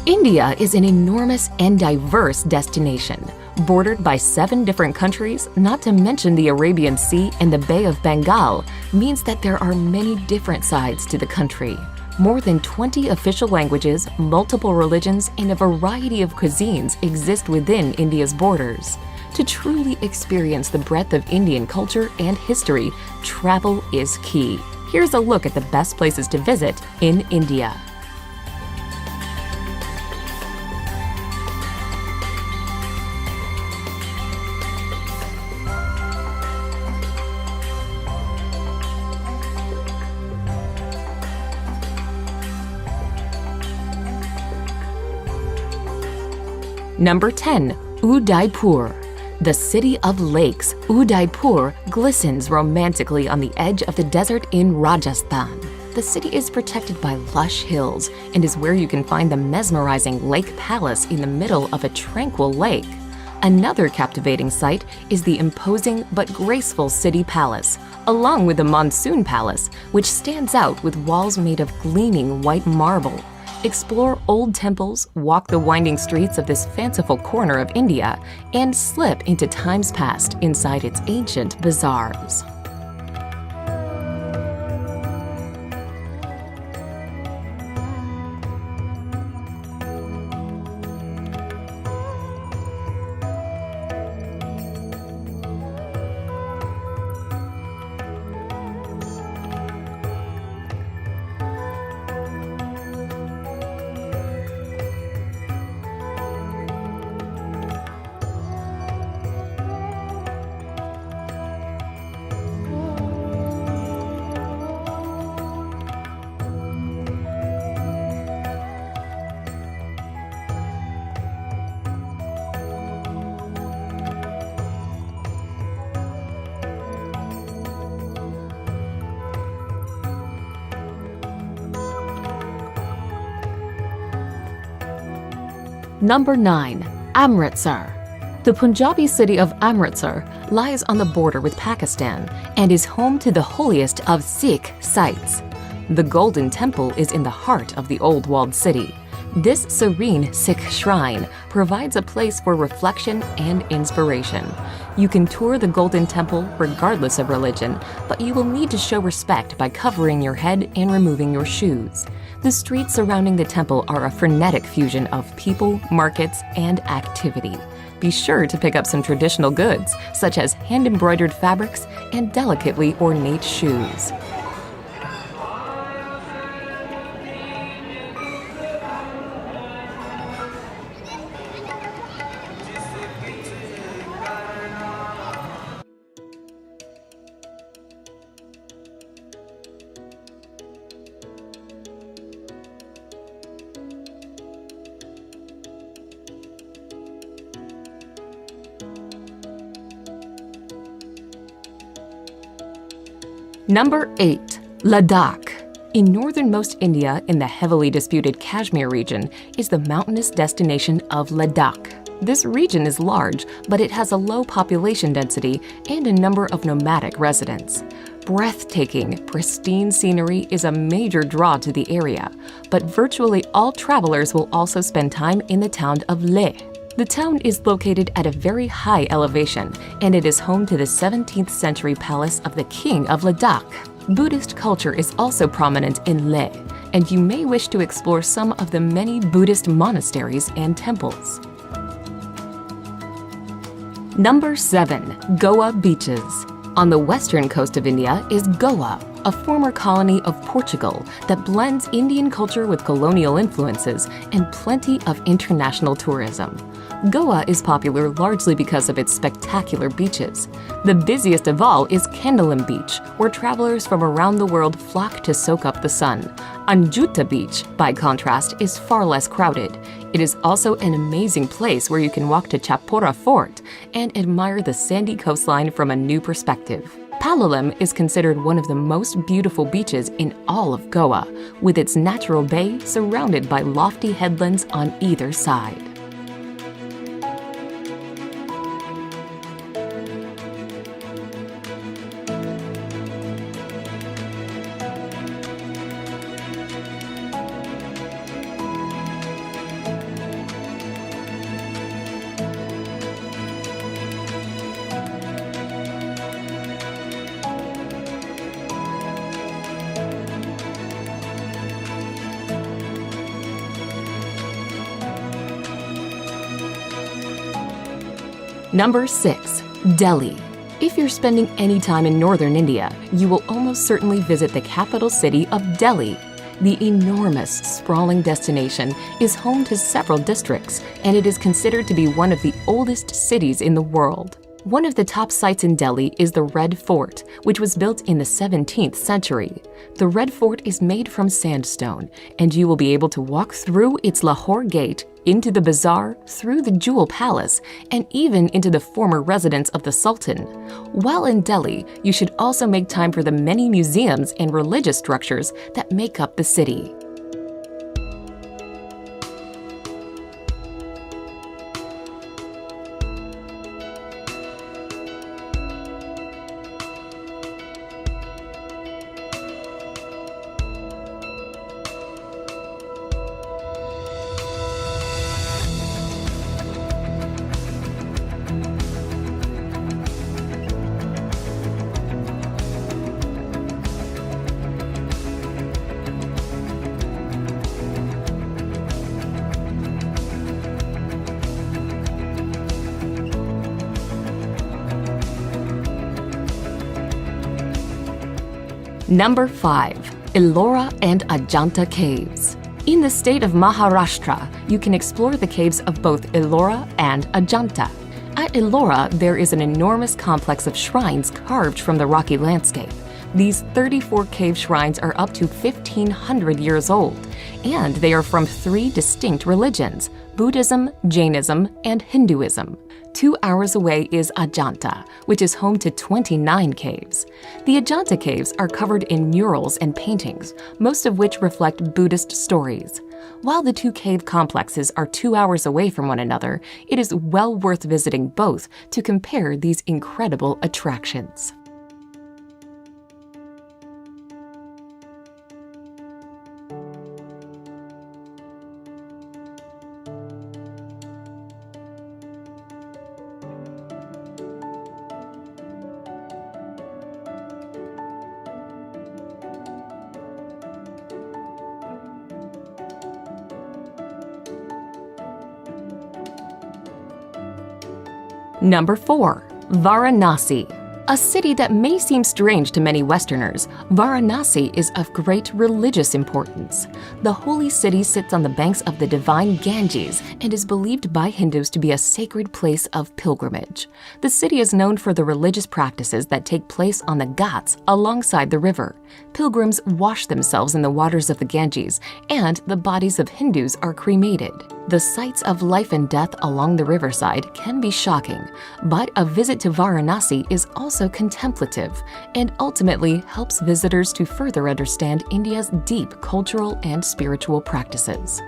India is an enormous and diverse destination, bordered by 7 different countries, not to mention the Arabian Sea and the Bay of Bengal, means that there are many different sides to the country. More than 20 official languages, multiple religions, and a variety of cuisines exist within India's borders. To truly experience the breadth of Indian culture and history, travel is key. Here's a look at the best places to visit in India. Number 10. Udaipur. The city of lakes, Udaipur glistens romantically on the edge of the desert in Rajasthan. The city is protected by lush hills and is where you can find the mesmerizing Lake Palace in the middle of a tranquil lake. Another captivating sight is the imposing but graceful city palace, along with the Monsoon Palace, which stands out with walls made of gleaming white marble. Explore old temples, walk the winding streets of this fanciful corner of India, and slip into times past inside its ancient bazaars. Number 9. Amritsar. The Punjabi city of Amritsar lies on the border with Pakistan and is home to the holiest of Sikh sites. The Golden Temple is in the heart of the old walled city. This serene Sikh shrine provides a place for reflection and inspiration. You can tour the Golden Temple regardless of religion, but you will need to show respect by covering your head and removing your shoes. The streets surrounding the temple are a frenetic fusion of people, markets, and activity. Be sure to pick up some traditional goods, such as hand-embroidered fabrics and delicately ornate shoes. Number 8. Ladakh. In northernmost India, in the heavily disputed Kashmir region, is the mountainous destination of Ladakh. This region is large, but it has a low population density and a number of nomadic residents. Breathtaking, pristine scenery is a major draw to the area, but virtually all travelers will also spend time in the town of Leh. The town is located at a very high elevation, and it is home to the 17th century palace of the King of Ladakh. Buddhist culture is also prominent in Leh, and you may wish to explore some of the many Buddhist monasteries and temples. Number 7. Goa beaches. On the western coast of India is Goa, a former colony of Portugal that blends Indian culture with colonial influences and plenty of international tourism. Goa is popular largely because of its spectacular beaches. The busiest of all is Candolim Beach, where travelers from around the world flock to soak up the sun. Anjuta Beach, by contrast, is far less crowded. It is also an amazing place where you can walk to Chapora Fort and admire the sandy coastline from a new perspective. Palolem is considered one of the most beautiful beaches in all of Goa, with its natural bay surrounded by lofty headlands on either side. Number 6. Delhi. If you're spending any time in northern India, you will almost certainly visit the capital city of Delhi. The enormous, sprawling destination is home to several districts, and it is considered to be one of the oldest cities in the world. One of the top sites in Delhi is the Red Fort, which was built in the 17th century. The Red Fort is made from sandstone, and you will be able to walk through its Lahore Gate, into the bazaar, through the Jewel Palace, and even into the former residence of the Sultan. While in Delhi, you should also make time for the many museums and religious structures that make up the city. Number 5. Ellora and Ajanta Caves. In the state of Maharashtra, you can explore the caves of both Ellora and Ajanta. At Ellora, there is an enormous complex of shrines carved from the rocky landscape. These 34 cave shrines are up to 1,500 years old, and they are from 3 distinct religions: Buddhism, Jainism, and Hinduism. 2 hours away is Ajanta, which is home to 29 caves. The Ajanta caves are covered in murals and paintings, most of which reflect Buddhist stories. While the 2 cave complexes are 2 hours away from one another, it is well worth visiting both to compare these incredible attractions. Number 4. Varanasi. A city that may seem strange to many Westerners, Varanasi is of great religious importance. The holy city sits on the banks of the divine Ganges and is believed by Hindus to be a sacred place of pilgrimage. The city is known for the religious practices that take place on the Ghats alongside the river. Pilgrims wash themselves in the waters of the Ganges, and the bodies of Hindus are cremated. The sights of life and death along the riverside can be shocking, but a visit to Varanasi is also contemplative and ultimately helps visitors to further understand India's deep cultural and spiritual practices.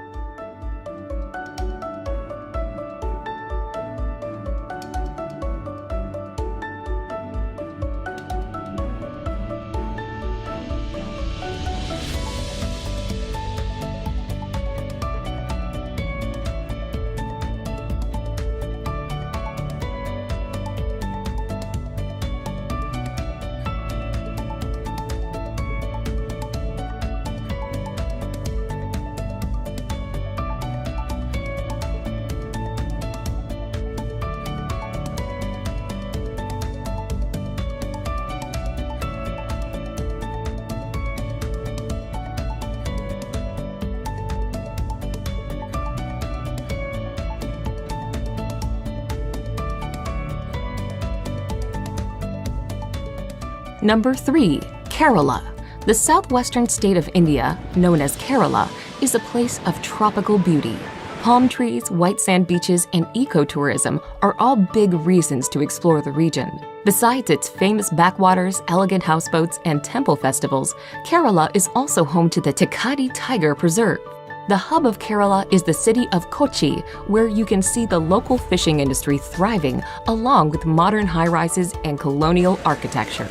Number 3. Kerala. The southwestern state of India, known as Kerala, is a place of tropical beauty. Palm trees, white sand beaches, and ecotourism are all big reasons to explore the region. Besides its famous backwaters, elegant houseboats, and temple festivals, Kerala is also home to the Thekadi Tiger Preserve. The hub of Kerala is the city of Kochi, where you can see the local fishing industry thriving along with modern high-rises and colonial architecture.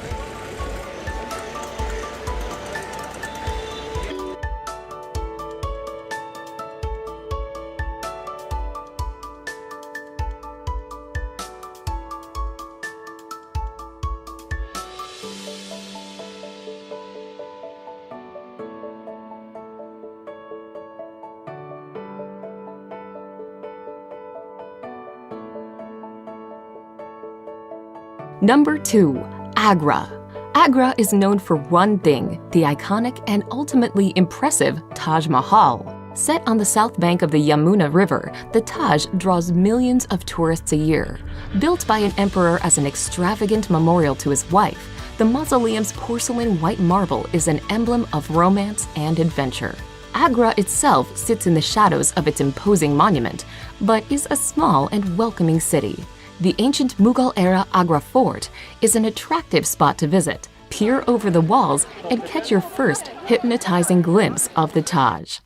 Number 2. Agra. Agra is known for one thing, the iconic and ultimately impressive Taj Mahal. Set on the south bank of the Yamuna River, the Taj draws millions of tourists a year. Built by an emperor as an extravagant memorial to his wife, the mausoleum's porcelain white marble is an emblem of romance and adventure. Agra itself sits in the shadows of its imposing monument, but is a small and welcoming city. The ancient Mughal-era Agra Fort is an attractive spot to visit. Peer over the walls and catch your first hypnotizing glimpse of the Taj.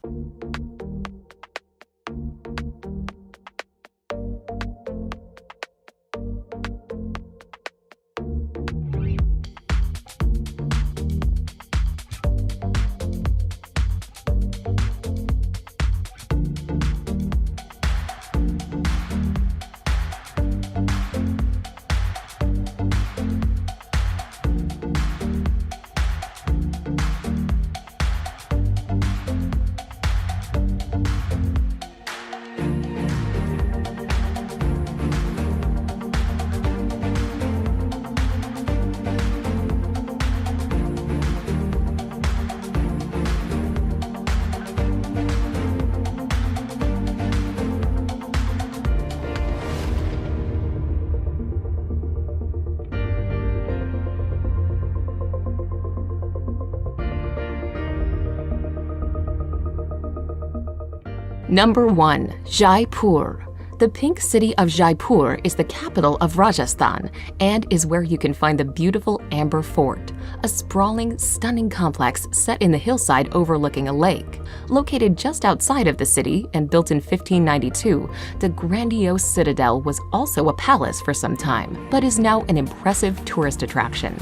Number 1. Jaipur. The pink city of Jaipur is the capital of Rajasthan and is where you can find the beautiful Amber Fort, a sprawling, stunning complex set in the hillside overlooking a lake. Located just outside of the city and built in 1592, the grandiose citadel was also a palace for some time, but is now an impressive tourist attraction.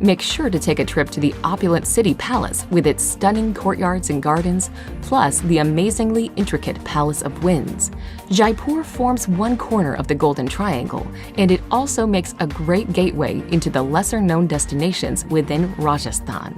Make sure to take a trip to the opulent city palace with its stunning courtyards and gardens, plus the amazingly intricate Palace of Winds. Jaipur forms one corner of the Golden Triangle, and it also makes a great gateway into the lesser-known destinations within Rajasthan.